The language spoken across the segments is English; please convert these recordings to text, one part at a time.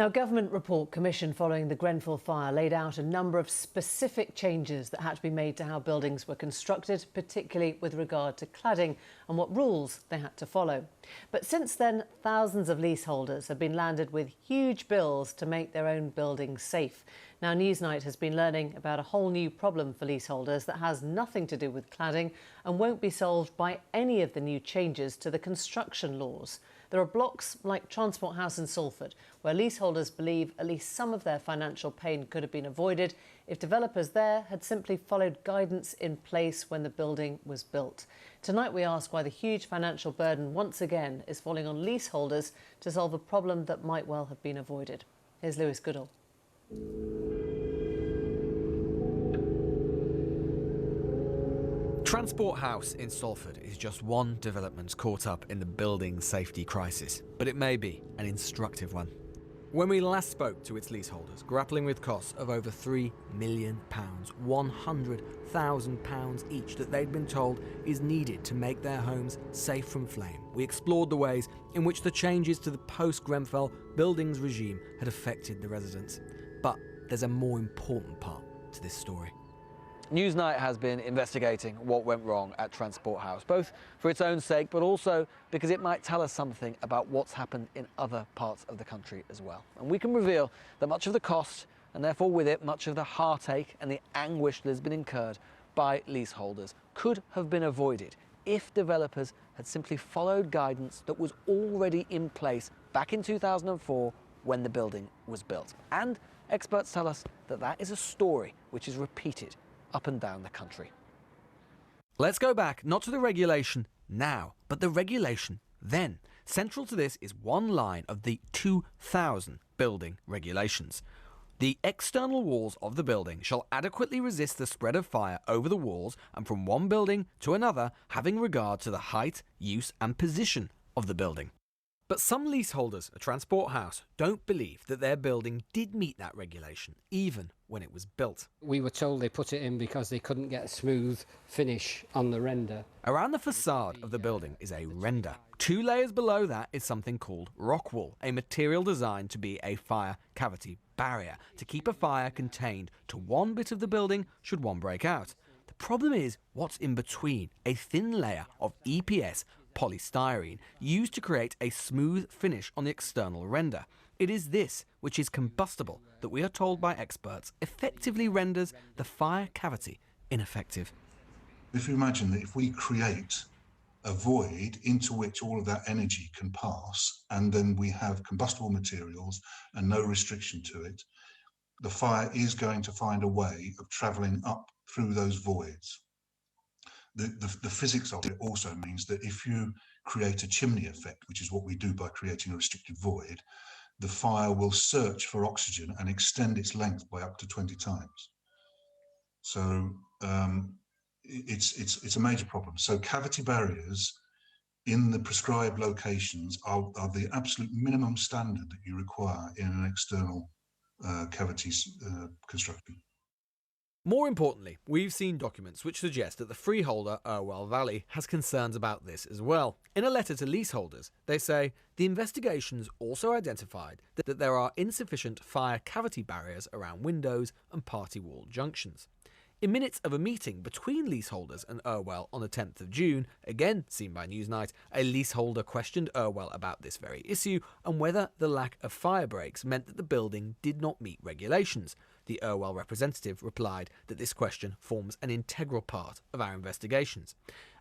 Now, a government report commissioned following the Grenfell fire laid out a number of specific changes that had to be made to how buildings were constructed, particularly with regard to cladding and what rules they had to follow. But since then, thousands of leaseholders have been landed with huge bills to make their own buildings safe. Now, Newsnight has been learning about a whole new problem for leaseholders that has nothing to do with cladding and won't be solved by any of the new changes to the construction laws. There are blocks like Transport House in Salford, where leaseholders believe at least some of their financial pain could have been avoided if developers there had simply followed guidance in place when the building was built. Tonight we ask why the huge financial burden once again is falling on leaseholders to solve a problem that might well have been avoided. Here's Lewis Goodall. Transport House in Salford is just one development caught up in the building safety crisis, but it may be an instructive one. When we last spoke to its leaseholders, grappling with costs of over £3 million, £100,000 each that they'd been told is needed to make their homes safe from flame, we explored the ways in which the changes to the post-Grenfell buildings regime had affected the residents. But there's a more important part to this story. Newsnight has been investigating what went wrong at Transport House, both for its own sake, but also because it might tell us something about what's happened in other parts of the country as well. And we can reveal that much of the cost, and therefore with it much of the heartache and the anguish that has been incurred by leaseholders, could have been avoided if developers had simply followed guidance that was already in place back in 2004 when the building was built. And experts tell us that that is a story which is repeated up and down the country. Let's go back, not to the regulation now, but the regulation then. Central to this is one line of the 2000 building regulations. The external walls of the building shall adequately resist the spread of fire over the walls and from one building to another, having regard to the height, use and position of the building. But some leaseholders at Transport House don't believe that their building did meet that regulation, even when it was built. We were told they put it in because they couldn't get a smooth finish on the render. Around the facade of the building is a render. 2 layers below that is something called rock wool, a material designed to be a fire cavity barrier, to keep a fire contained to one bit of the building should one break out. The problem is what's in between, a thin layer of EPS polystyrene used to create a smooth finish on the external render. It is this, which is combustible, that we are told by experts effectively renders the fire cavity ineffective. If you imagine that if we create a void into which all of that energy can pass, and then we have combustible materials and no restriction to it, the fire is going to find a way of travelling up through those voids. The physics of it also means that if you create a chimney effect, which is what we do by creating a restricted void, the fire will search for oxygen and extend its length by up to 20 times. So it's a major problem. So cavity barriers in the prescribed locations are the absolute minimum standard that you require in an external cavity construction. More importantly, we've seen documents which suggest that the freeholder, Irwell Valley, has concerns about this as well. In a letter to leaseholders, they say, the investigations also identified that there are insufficient fire cavity barriers around windows and party wall junctions. In minutes of a meeting between leaseholders and Irwell on the 10th of June, again seen by Newsnight, a leaseholder questioned Irwell about this very issue and whether the lack of fire breaks meant that the building did not meet regulations. The Irwell representative replied that this question forms an integral part of our investigations.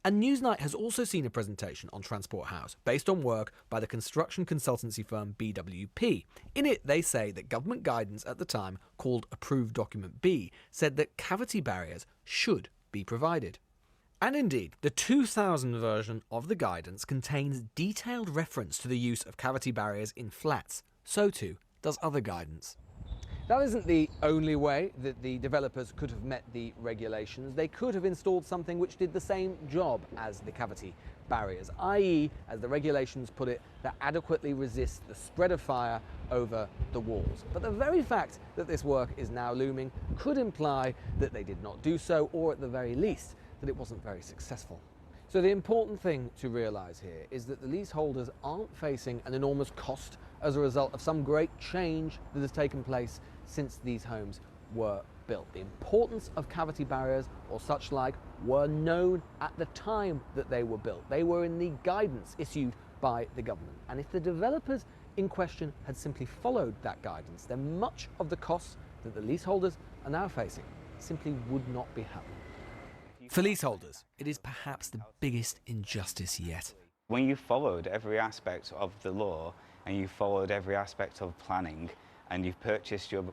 And Newsnight has also seen a presentation on Transport House based on work by the construction consultancy firm BWP. In it, they say that government guidance at the time, called Approved Document B, said that cavity barriers should be provided. And indeed, the 2000 version of the guidance contains detailed reference to the use of cavity barriers in flats. So too does other guidance. That isn't the only way that the developers could have met the regulations. They could have installed something which did the same job as the cavity barriers, i.e., as the regulations put it, that adequately resist the spread of fire over the walls. But the very fact that this work is now looming could imply that they did not do so, or at the very least, that it wasn't very successful. So the important thing to realise here is that the leaseholders aren't facing an enormous cost as a result of some great change that has taken place since these homes were built. The importance of cavity barriers or such like were known at the time that they were built. They were in the guidance issued by the government. And if the developers in question had simply followed that guidance, then much of the costs that the leaseholders are now facing simply would not be happening. For leaseholders, it is perhaps the biggest injustice yet. When you followed every aspect of the law and you followed every aspect of planning and you've purchased your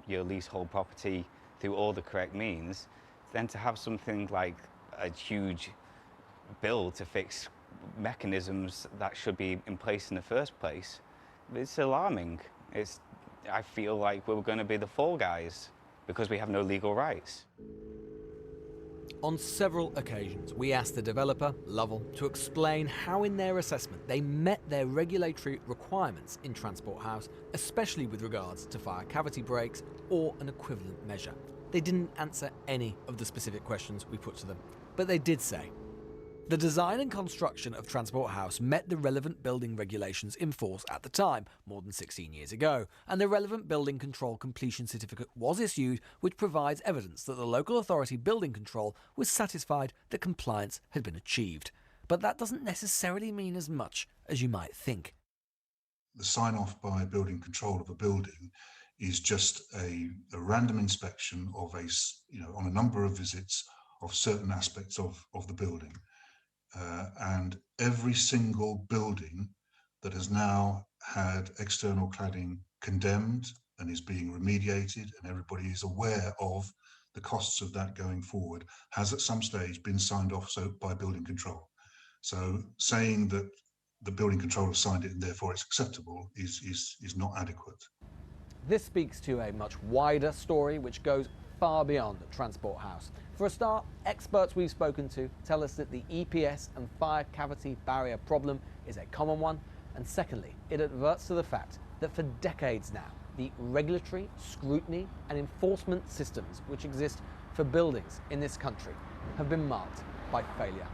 leasehold property through all the correct means, then to have something like a huge bill to fix mechanisms that should be in place in the first place, it's alarming. I feel like we're going to be the fall guys because we have no legal rights. On several occasions, we asked the developer, Lovell, to explain how in their assessment they met their regulatory requirements in Transport House, especially with regards to fire cavity breaks or an equivalent measure. They didn't answer any of the specific questions we put to them, but they did say the design and construction of Transport House met the relevant building regulations in force at the time, more than 16 years ago, and the relevant building control completion certificate was issued, which provides evidence that the local authority building control was satisfied that compliance had been achieved. But that doesn't necessarily mean as much as you might think. The sign-off by building control of a building is just a random inspection of on a number of visits of certain aspects of the building. And every single building that has now had external cladding condemned and is being remediated, and everybody is aware of the costs of that going forward, has at some stage been signed off by building control. So saying that the building control has signed it and therefore it's acceptable is not adequate. This speaks to a much wider story which goes far beyond Transport House. For a start, experts we've spoken to tell us that the EPS and fire cavity barrier problem is a common one, and secondly, it adverts to the fact that for decades now, the regulatory, scrutiny and enforcement systems which exist for buildings in this country have been marked by failure.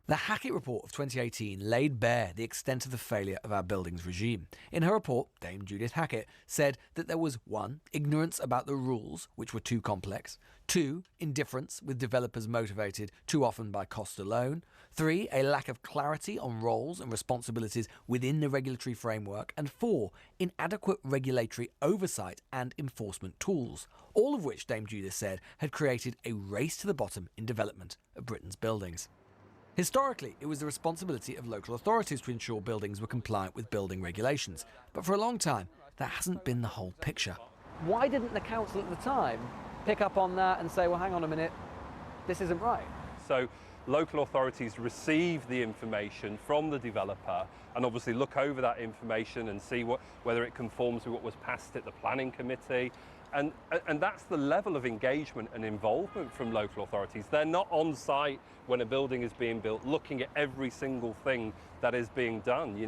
The Hackitt report of 2018 laid bare the extent of the failure of our buildings regime. In her report, Dame Judith Hackitt said that there was 1. Ignorance about the rules, which were too complex. 2. Indifference, with developers motivated too often by cost alone. 3. A lack of clarity on roles and responsibilities within the regulatory framework. And 4. Inadequate regulatory oversight and enforcement tools. All of which, Dame Judith said, had created a race to the bottom in development of Britain's buildings. Historically, it was the responsibility of local authorities to ensure buildings were compliant with building regulations. But for a long time, that hasn't been the whole picture. Why didn't the council at the time pick up on that and say, well, hang on a minute, this isn't right? So local authorities receive the information from the developer and obviously look over that information and see whether it conforms with what was passed at the planning committee. And that's the level of engagement and involvement from local authorities. They're not on site when a building is being built, looking at every single thing that is being done.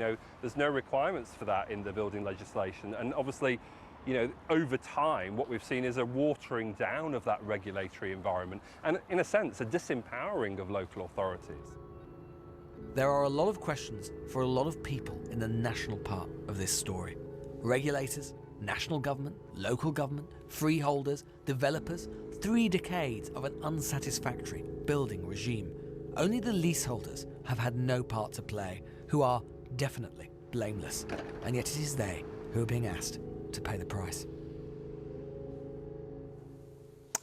There's no requirements for that in the building legislation. And obviously, over time, what we've seen is a watering down of that regulatory environment and, in a sense, a disempowering of local authorities. There are a lot of questions for a lot of people in the national part of this story. Regulators, national government, local government, freeholders, developers, 3 decades of an unsatisfactory building regime. Only the leaseholders have had no part to play, who are definitely blameless, and yet it is they who are being asked to pay the price.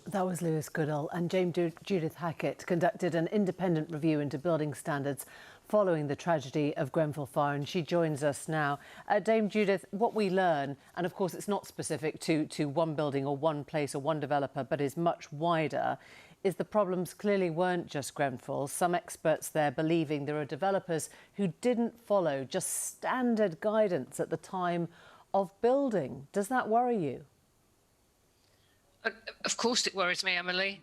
That was Lewis Goodall, and Dame Judith Hackitt conducted an independent review into building standards following the tragedy of Grenfell Fire, and she joins us now. Dame Judith, what we learn, and of course it's not specific to one building or one place or one developer, but is much wider, is the problems clearly weren't just Grenfell. Some experts there believing there are developers who didn't follow just standard guidance at the time of building. Does that worry you? Of course it worries me, Emily.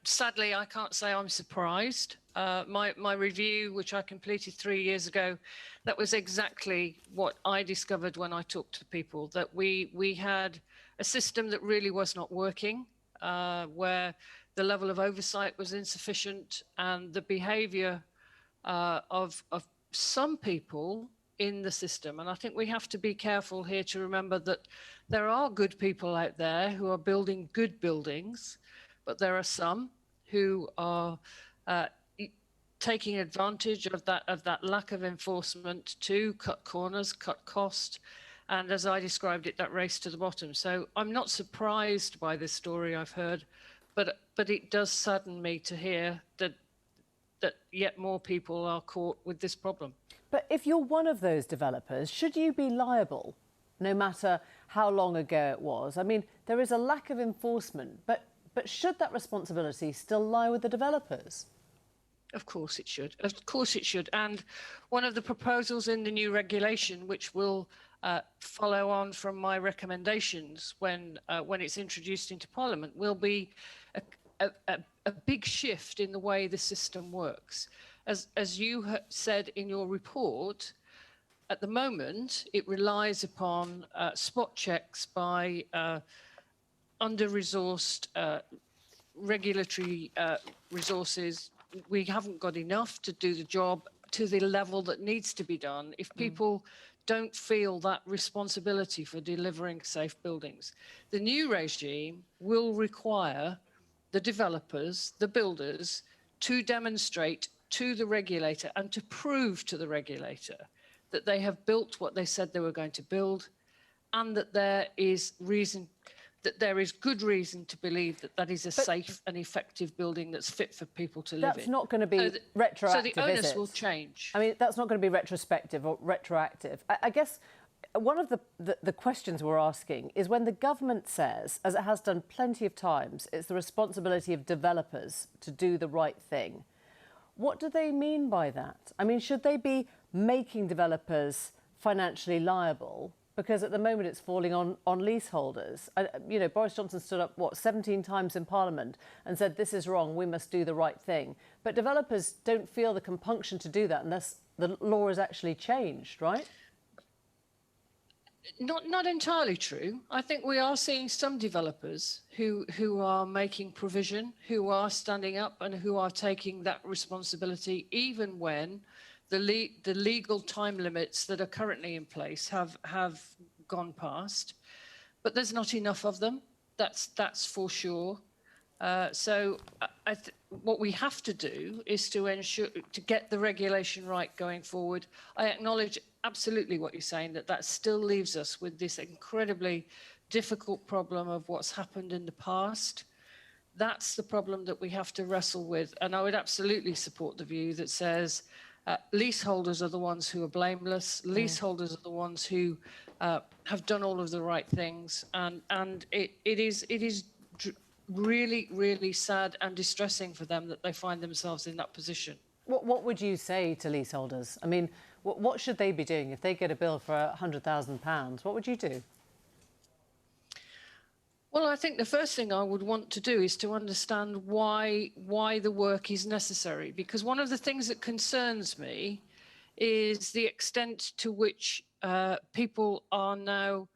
Sadly, I can't say I'm surprised. My review, which I completed 3 years ago, that was exactly what I discovered when I talked to people, that we had a system that really was not working, where the level of oversight was insufficient and the behaviour of some people in the system. And I think we have to be careful here to remember that there are good people out there who are building good buildings, but there are some who are taking advantage of that lack of enforcement to cut corners, cut cost, and as I described it, that race to the bottom. So I'm not surprised by this story I've heard, but it does sadden me to hear that yet more people are caught with this problem. But if you're one of those developers, should you be liable, no matter how long ago it was? I mean, there is a lack of enforcement, but should that responsibility still lie with the developers? Of course it should. Of course it should. And one of the proposals in the new regulation, which will follow on from my recommendations when it's introduced into Parliament, will be a big shift in the way the system works. As you said in your report, at the moment, it relies upon spot checks by under-resourced regulatory resources. We haven't got enough to do the job to the level that needs to be done if people don't feel that responsibility for delivering safe buildings. The new regime will require the developers, the builders, to demonstrate to the regulator and to prove to the regulator that they have built what they said they were going to build, and that there is good reason to believe that that is a safe and effective building that's fit for people to live in. That's not going to be retroactive, so the onus is it? will change. I mean, that's not going to be retrospective or retroactive. I guess one of the questions we're asking is, when the government says, as it has done plenty of times, it's the responsibility of developers to do the right thing, what do they mean by that? I mean, should they be making developers financially liable? Because at the moment it's falling on leaseholders. You know, Boris Johnson stood up, 17 times in Parliament and said, this is wrong, we must do the right thing. But developers don't feel the compunction to do that unless the law is actually changed, right? Not entirely true. I think we are seeing some developers who are making provision, who are standing up and who are taking that responsibility, even when the legal time limits that are currently in place have gone past. But there's not enough of them. That's for sure. So what we have to do is to ensure to get the regulation right going forward. I acknowledge absolutely what you're saying, that still leaves us with this incredibly difficult problem of what's happened in the past. That's the problem that we have to wrestle with. And I would absolutely support the view that says leaseholders are the ones who are blameless. Leaseholders are the ones who have done all of the right things. And it is really, really sad and distressing for them that they find themselves in that position. What would you say to leaseholders? I mean, what should they be doing if they get a bill for £100,000? What would you do? Well, I think the first thing I would want to do is to understand why the work is necessary. Because one of the things that concerns me is the extent to which people are now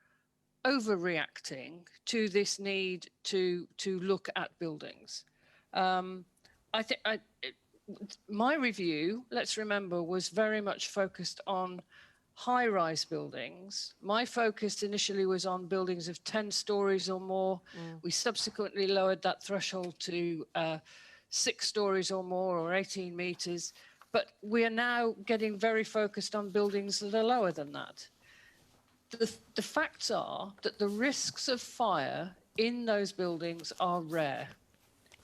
overreacting to this need to look at buildings. My review, let's remember, was very much focused on high-rise buildings. My focus initially was on buildings of 10 stories or more. We subsequently lowered that threshold to 6 stories or more, or 18 metres. But we are now getting very focused on buildings that are lower than that. The facts are that the risks of fire in those buildings are rare.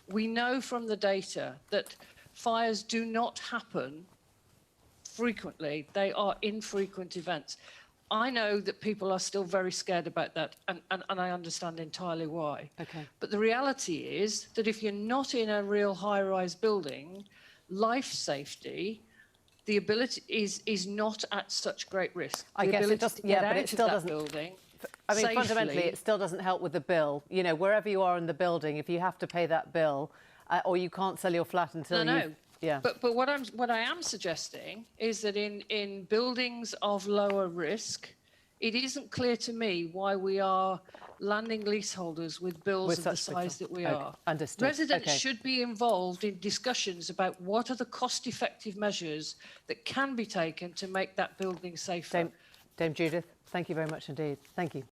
We know from the data that fires do not happen frequently. They are infrequent events. I know that people are still very scared about that, and I understand entirely why. Okay. But the reality is that if you're not in a real high-rise building, life safety, the ability is not at such great risk. I guess it does, yeah, but it still doesn't. Building I mean, safely, fundamentally, it still doesn't help with the bill. You know, wherever you are in the building, if you have to pay that bill, or you can't sell your flat until you. Yeah. But what I am suggesting is that in buildings of lower risk, it isn't clear to me why we are landing leaseholders with bills With of the such big size that sums. we Okay, are. understood. Residents Okay. should be involved in discussions about what are the cost-effective measures that can be taken to make that building safer. Dame Judith, thank you very much indeed. Thank you.